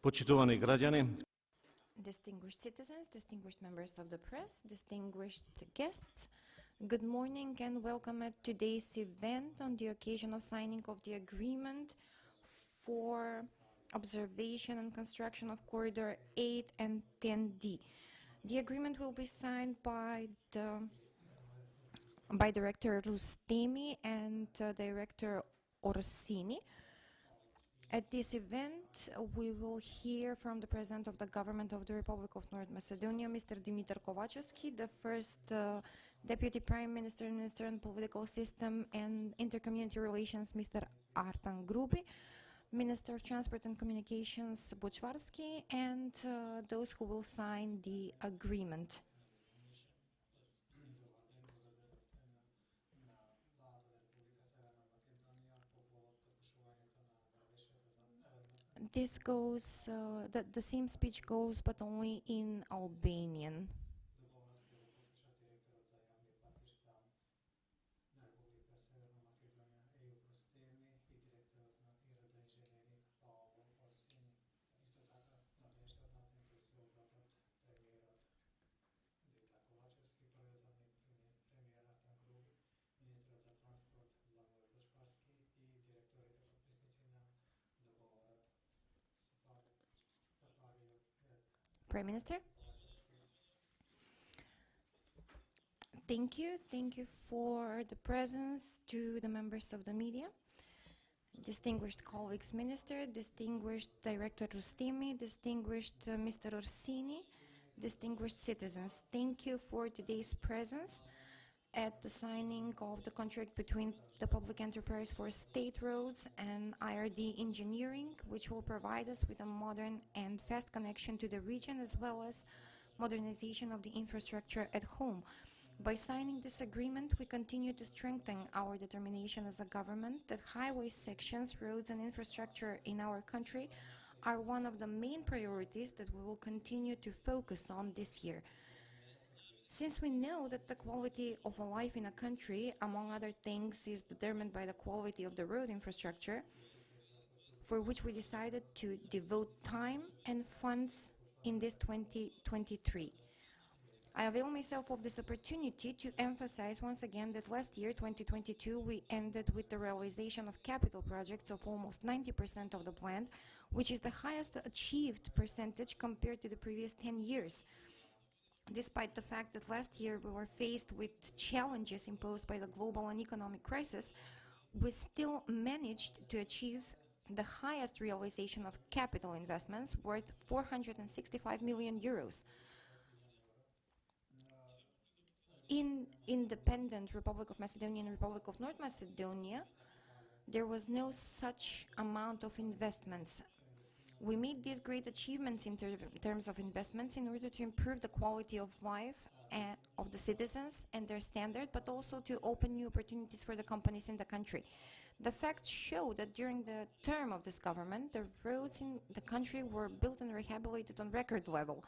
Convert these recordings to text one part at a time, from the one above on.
Почитувани граѓани, Distinguished citizens, distinguished members of the press, distinguished guests, good morning and welcome at today's event on the occasion of signing of the agreement for observation and construction of Corridor 8 and 10D. The agreement will be signed by Director Rustemi and Director Orsini. At this event, we will hear from the President of the Government of the Republic of North Macedonia, Mr. Dimitar Kovačevski, the first Deputy Prime Minister, Minister on Political System and Intercommunity Relations, Mr. Artan Grubi, Minister of Transport and Communications, Bučvarski, and those who will sign the agreement. This goes, the same speech goes, but only in Albanian. Prime Minister. Thank you. Thank you for the presence to the members of the media, distinguished colleagues, Minister, distinguished Director Rustemi, distinguished Mr. Orsini, distinguished citizens. Thank you for today's presence at the signing of the contract between the Public Enterprise for State Roads and IRD Engineering, which will provide us with a modern and fast connection to the region, as well as modernization of the infrastructure at home. By signing this agreement, we continue to strengthen our determination as a government that highway sections, roads and infrastructure in our country are one of the main priorities that we will continue to focus on this year. Since we know that the quality of a life in a country, among other things, is determined by the quality of the road infrastructure, for which we decided to devote time and funds in this 2023. I avail myself of this opportunity to emphasize once again that last year, 2022, we ended with the realization of capital projects of almost 90% of the plan, which is the highest achieved percentage compared to the previous 10 years. Despite the fact that last year we were faced with challenges imposed by the global and economic crisis, we still managed to achieve the highest realization of capital investments worth 465 million euros. In independent Republic of Macedonia and Republic of North Macedonia, there was no such amount of investments. We made these great achievements in terms of investments in order to improve the quality of life of the citizens and their standard, but also to open new opportunities for the companies in the country. The facts show that during the term of this government, the roads in the country were built and rehabilitated on record level.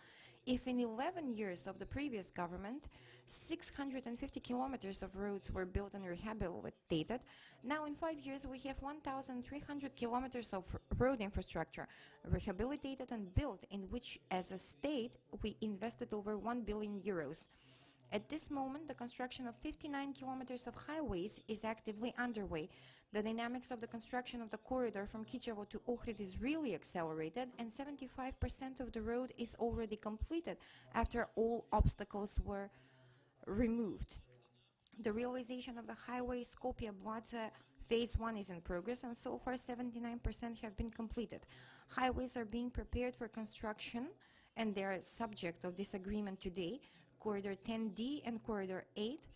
If in 11 years of the previous government, 650 kilometers of roads were built and rehabilitated, now in 5 years we have 1,300 kilometers of road infrastructure rehabilitated and built, in which as a state we invested over 1 billion euros. At this moment, the construction of 59 kilometers of highways is actively underway. The dynamics of the construction of the corridor from Kičevo to Ohrid is really accelerated, and 75% of the road is already completed after all obstacles were removed. The realization of the highway Skopje-Blace Phase 1 is in progress, and so far 79% have been completed. Highways are being prepared for construction, and they are subject of this agreement today, Corridor 10D and Corridor 8,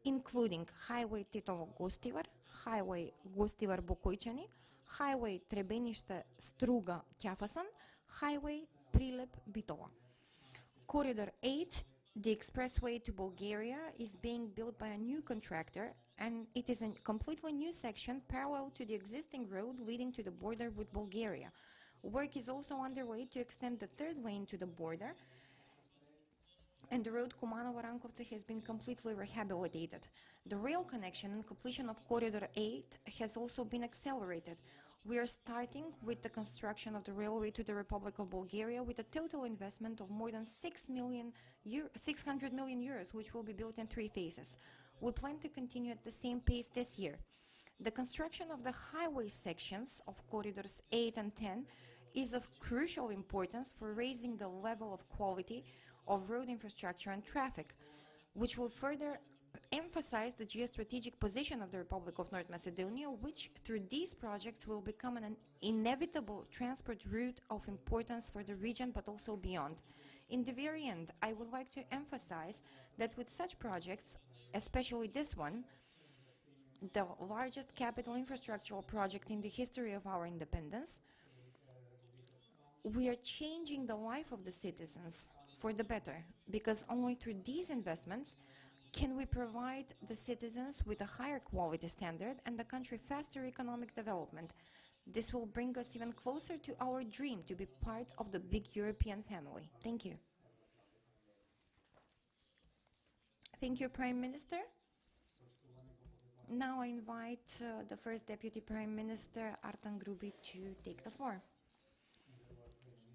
including Highway Tetovo-Gostivar, Highway Gostivar-Bokojčani, Highway Trebenište-Struga-Kjafasan, Highway Prilep-Bitola. Corridor 8, the expressway to Bulgaria, is being built by a new contractor, and it is a completely new section parallel to the existing road leading to the border with Bulgaria. Work is also underway to extend the third lane to the border, and the road Kumanovo-Rankovce has been completely rehabilitated. The rail connection and completion of Corridor 8 has also been accelerated. We are starting with the construction of the railway to the Republic of Bulgaria with a total investment of more than 600 million euros, which will be built in 3 phases. We plan to continue at the same pace this year. The construction of the highway sections of corridors 8 and 10 is of crucial importance for raising the level of quality of road infrastructure and traffic, which will further emphasize the geostrategic position of the Republic of North Macedonia, which through these projects will become an inevitable transport route of importance for the region but also beyond. In the very end, I would like to emphasize that with such projects, especially this one, the largest capital infrastructural project in the history of our independence, we are changing the life of the citizens for the better, because only through these investments can we provide the citizens with a higher quality standard and the country faster economic development. This will bring us even closer to our dream to be part of the big European family. Thank you. Thank you, Prime Minister. Now I invite the First Deputy Prime Minister, Artan Grubi, to take the floor.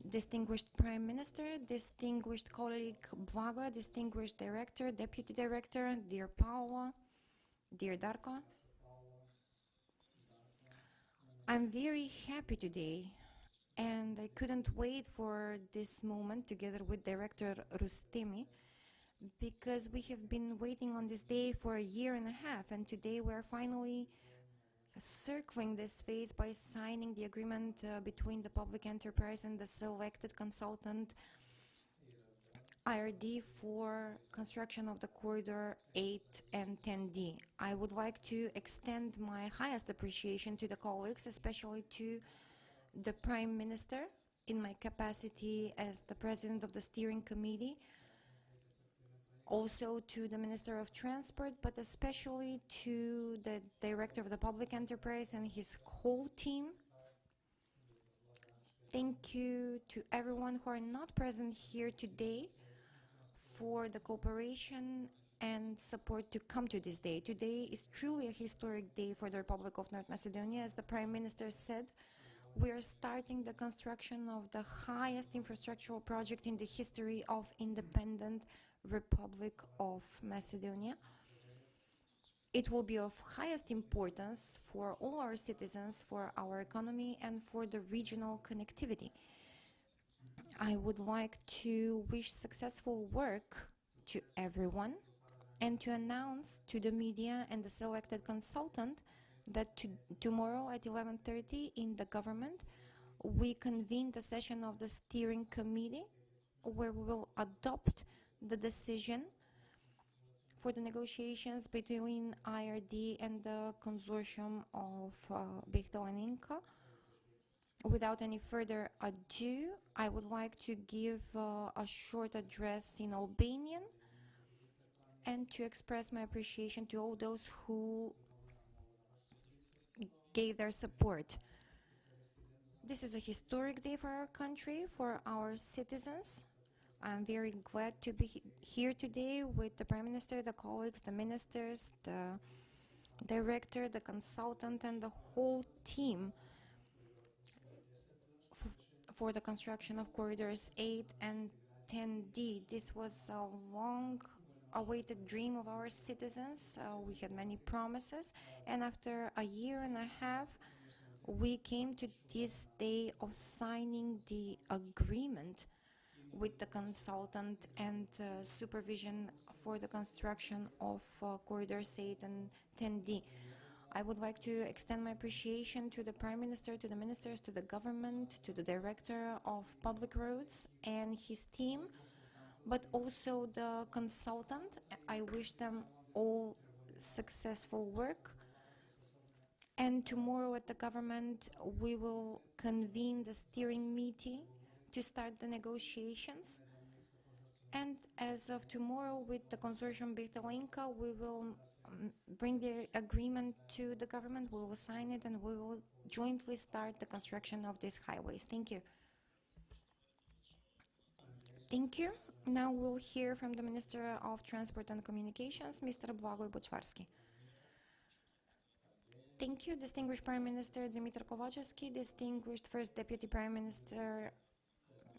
Distinguished Prime Minister, distinguished colleague Vlada, distinguished Director, Deputy Director, dear Paula, dear Darko. I'm very happy today, and I couldn't wait for this moment together with Director Rustemi, because we have been waiting on this day for a year and a half, and today we're finally circling this phase by signing the agreement between the public enterprise and the selected consultant IRD for construction of the corridor 8 and 10D. I would like to extend my highest appreciation to the colleagues, especially to the Prime Minister in my capacity as the President of the Steering Committee, also to the Minister of Transport, but especially to the Director of the Public Enterprise and his whole team. Thank you to everyone who are not present here today for the cooperation and support to come to this day. Today is truly a historic day for the Republic of North Macedonia. As the Prime Minister said, we are starting the construction of the highest infrastructural project in the history of independent Republic of Macedonia. It will be of highest importance for all our citizens, for our economy, and for the regional connectivity. I would like to wish successful work to everyone and to announce to the media and the selected consultant that tomorrow at 11:30 in the government we convene the session of the steering committee where we will adopt the decision for the negotiations between IRD and the consortium of Bihtalanenka. Without any further ado, I would like to give a short address in Albanian and to express my appreciation to all those who gave their support. This is a historic day for our country, for our citizens. I'm very glad to be here today with the Prime Minister, the colleagues, the ministers, the director, the consultant, and the whole team for the construction of corridors 8 and 10D. This was a long-awaited dream of our citizens. We had many promises, and after a year and a half, we came to this day of signing the agreement with the consultant and supervision for the construction of corridors 8 and 10D. I would like to extend my appreciation to the Prime Minister, to the ministers, to the government, to the Director of Public Roads and his team, but also the consultant. I wish them all successful work. And tomorrow at the government, we will convene the steering meeting to start the negotiations. And as of tomorrow, with the consortium Bihtalanenka, we will bring the agreement to the government, we will sign it, and we will jointly start the construction of these highways. Thank you. Thank you. Now we'll hear from the Minister of Transport and Communications, Mr. Blagoy Bochvarsky. Thank you, distinguished Prime Minister Dimitar Kovacevski, distinguished First Deputy Prime Minister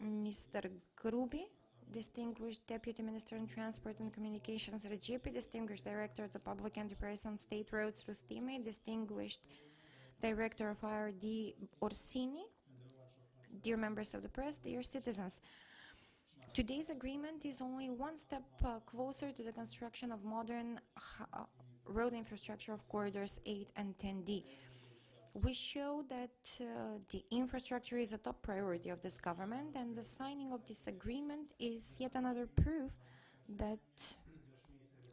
Mr. Grubi, distinguished Deputy Minister in Transport and Communications Regipi, distinguished Director of the Public Enterprise on State Roads Rustimi, distinguished Director of IRD Orsini, dear members of the press, dear citizens. Today's agreement is only one step closer to the construction of modern road infrastructure of corridors 8 and 10D. We show that the infrastructure is a top priority of this government, and the signing of this agreement is yet another proof that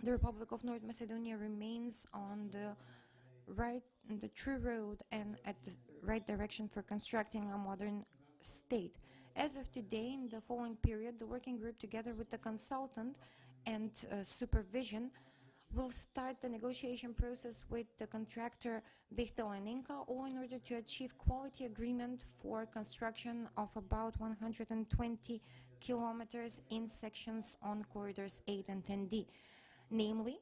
the Republic of North Macedonia remains on the true road and at the right direction for constructing a modern state. As of today, in the following period, the working group, together with the consultant and supervision, will start the negotiation process with the contractor Bechtel and Inca, all in order to achieve quality agreement for construction of about 120 kilometers in sections on corridors 8 and 10D. Namely,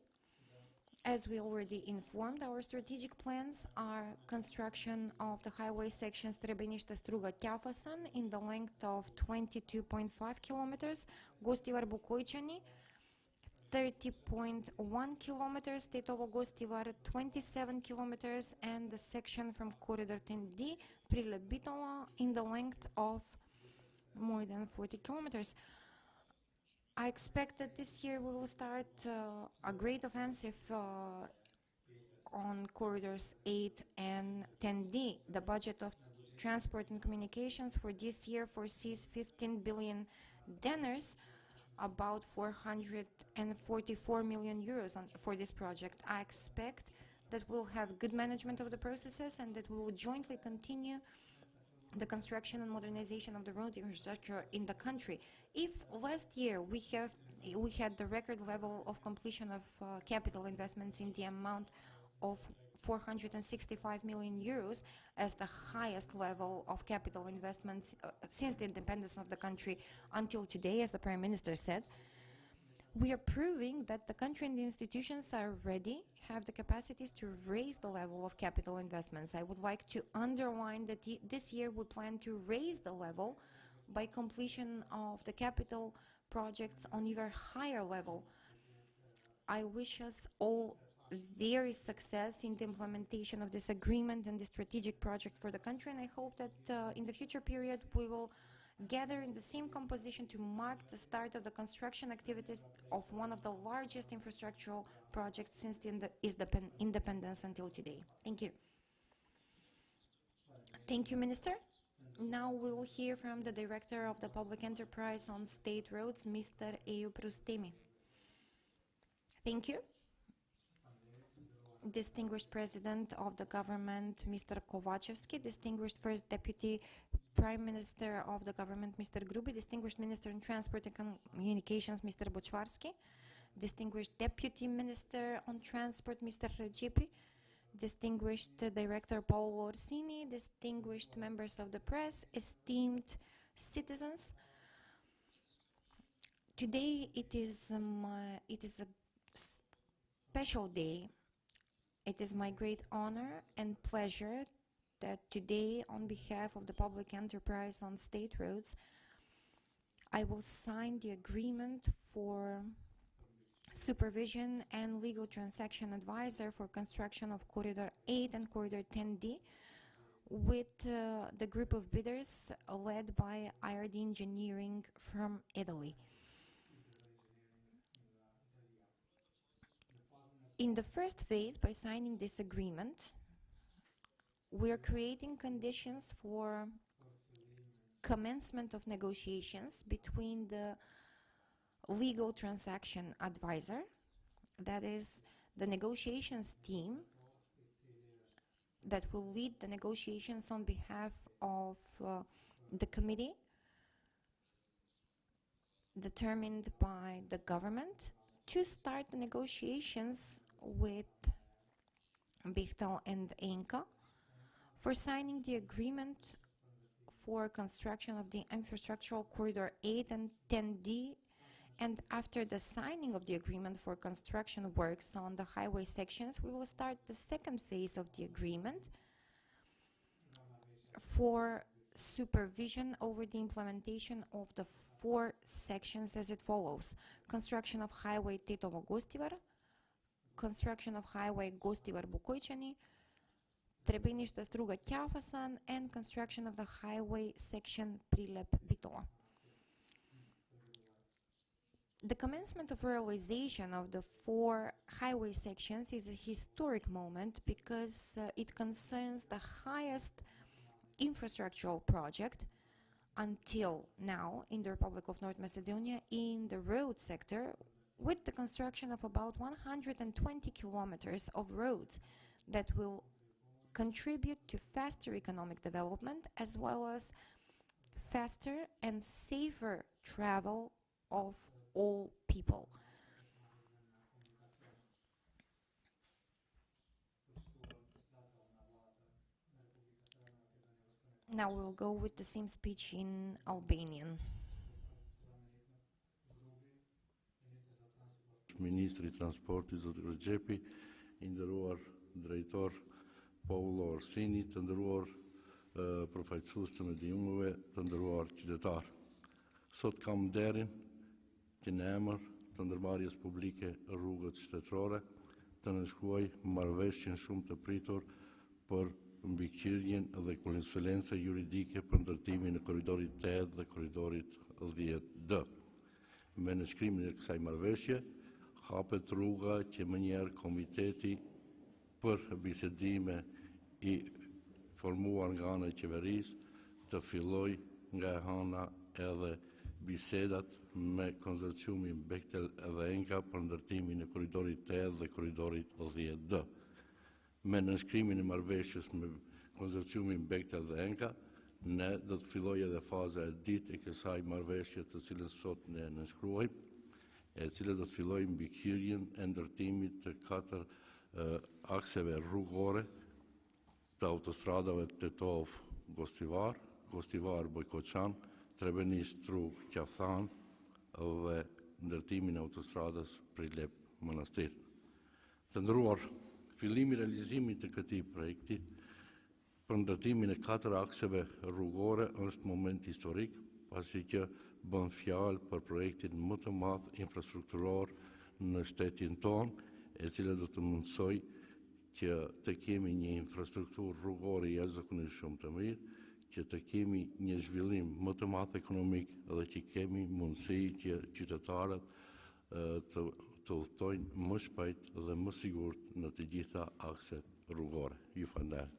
as we already informed, our strategic plans are construction of the highway sections Trebenište-Struga-Tjafasan in the length of 22.5 kilometers, Gostivar-Bukojčani 30.1 kilometers, Tetovo-Gostivar 27 kilometers, and the section from corridor 10D, Prilep-Bitola, in the length of more than 40 kilometers. I expect that this year we will start a great offensive on corridors 8 and 10D. The budget of transport and communications for this year foresees 15 billion denars, about 444 million euros for this project. I expect that we'll have good management of the processes and that we will jointly continue the construction and modernization of the road infrastructure in the country. If last year we had the record level of completion of capital investments in the amount of 465 million euros as the highest level of capital investments since the independence of the country until today, as the Prime Minister said, we are proving that the country and the institutions are ready, have the capacities to raise the level of capital investments. I would like to underline that this year we plan to raise the level by completion of the capital projects on even higher level. I wish us all very success in the implementation of this agreement and the strategic project for the country, and I hope that in the future period we will gather in the same composition to mark the start of the construction activities of one of the largest infrastructural projects since the independence until today. Thank you. Thank you, Minister. Now we will hear from the Director of the Public Enterprise on State Roads, Mr. Eju Prustemi. Thank you. Distinguished President of the Government, Mr. Kovacevski, distinguished First Deputy Prime Minister of the Government, Mr. Grubi, distinguished Minister in Transport and Communications, Mr. Bočvarski, distinguished Deputy Minister on Transport, Mr. Regipi, distinguished Director Paolo Orsini, distinguished members of the press, esteemed citizens. Today it is a special day. It is my great honor and pleasure that today, on behalf of the Public Enterprise on State Roads, I will sign the agreement for supervision and legal transaction advisor for construction of Corridor 8 and Corridor 10D with the group of bidders led by IRD Engineering from Italy. In the first phase, by signing this agreement, we are creating conditions for commencement of negotiations between the legal transaction advisor, that is the negotiations team that will lead the negotiations on behalf of the committee determined by the government, to start the negotiations with Bechtel and Inca for signing the agreement for construction of the infrastructural corridor 8 and 10D And after the signing of the agreement for construction works on the highway sections, we will start the second phase of the agreement for supervision over the implementation of the 4 sections as it follows: construction of highway Tetovo-Gostivar, construction of highway Gostivar-Bukojčani, Trebinishta Struga Kjafasan, and construction of the highway section Prilep-Bitola. The commencement of realization of the 4 highway sections is a historic moment because it concerns the highest infrastructural project until now in the Republic of North Macedonia in the road sector, with the construction of about 120 kilometers of roads that will contribute to faster economic development as well as faster and safer travel of all people. Now we'll go with the same speech in Albanian. Ministri i Transportit zoti Rexhepi, i nderuar drejtor Paulo Orsini, të nderuar përfaqësues të mediumëve, të nderuar qytetar. Sot kam nderin që në emër të ndërmarrjes publike rrugët shtetërore të nënshkruaj marrëveshjen shumë të pritur për mbikëqyrjen dhe konsulencë juridike për ndërtimin e korridorit 8 dhe korridorit 10D. Me nënshkrimin e kësaj marrëveshje hapet rruga që mënjherë komiteti për bisedime i formuar nga ana e qeverisë të filloj nga hana edhe bisedat me konsorciumin Bechtel dhe Enka për ndërtimin e korridorit 8 dhe korridorit 10D. Me nënshkrimin e marrëveshjes me konsorciumin Bechtel dhe Enka, ne do të filloj edhe faza e dytë e kësaj marrëveshje të cilën sot ne nënshkruajmë, e cila do të fillojë mbikëqyrjen e ndërtimit të 4 akseve rrugore të autostradave Tetov-Gostivar, Gostivar-Bojkoçan, Trebenish-Strug-Qaftan dhe ndërtimin e autostradës Prilep-Manastir. Të nderuar, fillimi i realizimit të këtij projekti për ndërtimin e 4 akseve rrugore është moment historik, pasi që bën fjalë për projektin më të madh infrastrukturor në shtetin tonë, e cila do të mundsoj që të kemi një infrastrukturë rrugore jashtëzakonisht shumë të mirë, që të kemi një zhvillim më të madh ekonomik dhe që kemi mundësi që qytetarët të udhtojnë më shpejt dhe më sigurt në të gjitha akset rrugore. Ju falenderoj.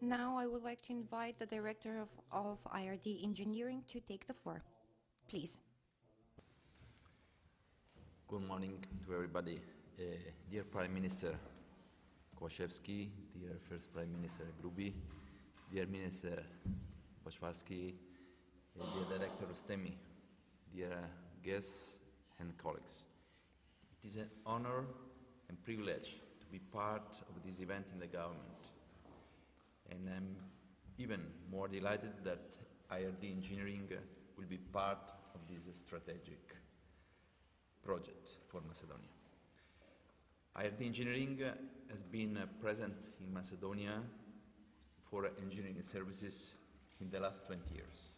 Now I would like to invite the Director of IRD Engineering to take the floor. Please. Good morning to everybody. Dear Prime Minister Koshevski, dear First Prime Minister Grubi, dear Minister Boshvarsky, dear Director Rustemi, dear guests and colleagues. It is an honor and privilege to be part of this event in the government. And I'm even more delighted that IRD Engineering will be part of this strategic project for Macedonia. IRD Engineering has been present in Macedonia for engineering services in the last 20 years.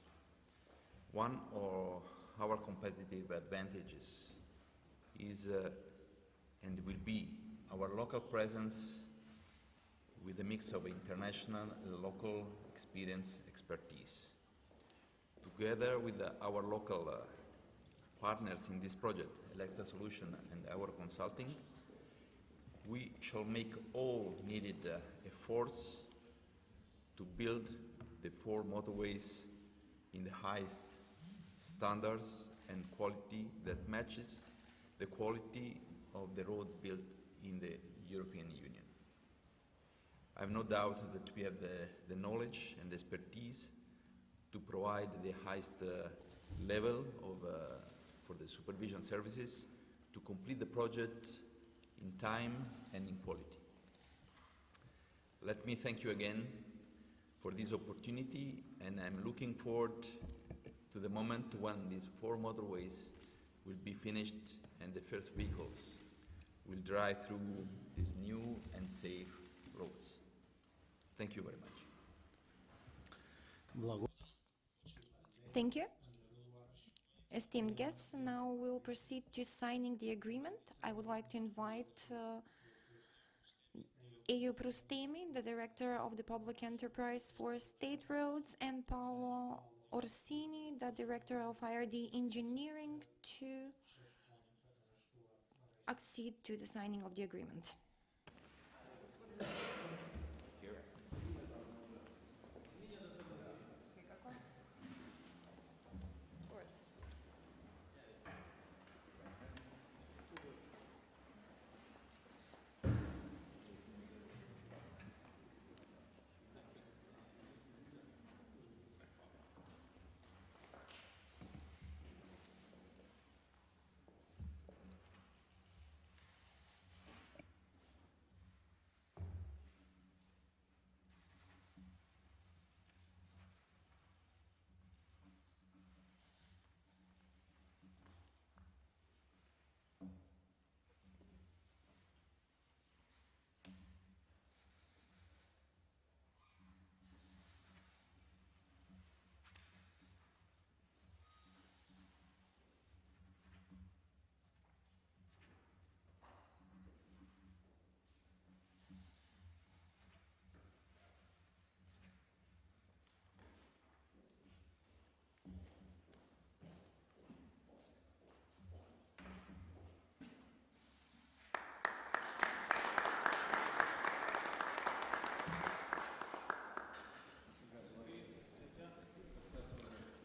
One of our competitive advantages is and will be our local presence with a mix of international and local experience expertise. Together with our local partners in this project, Electra Solution and our consulting, we shall make all needed efforts to build the 4 motorways in the highest standards and quality that matches the quality of the road built in the European Union. I have no doubt that we have the knowledge and expertise to provide the highest level for the supervision services to complete the project in time and in quality. Let me thank you again for this opportunity, and I'm looking forward to the moment when these 4 motorways will be finished and the first vehicles will drive through these new and safe roads. Thank you very much. Thank you. Esteemed guests, now we will proceed to signing the agreement. I would like to invite EU Prostemi, the Director of the Public Enterprise for State Roads, and Paolo Orsini, the Director of IRD Engineering, to accede to the signing of the agreement.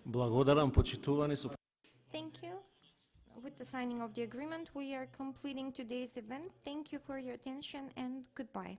Благодарам, почитувани су. Thank you. With the signing of the agreement, we are completing today's event. Thank you for your attention and goodbye.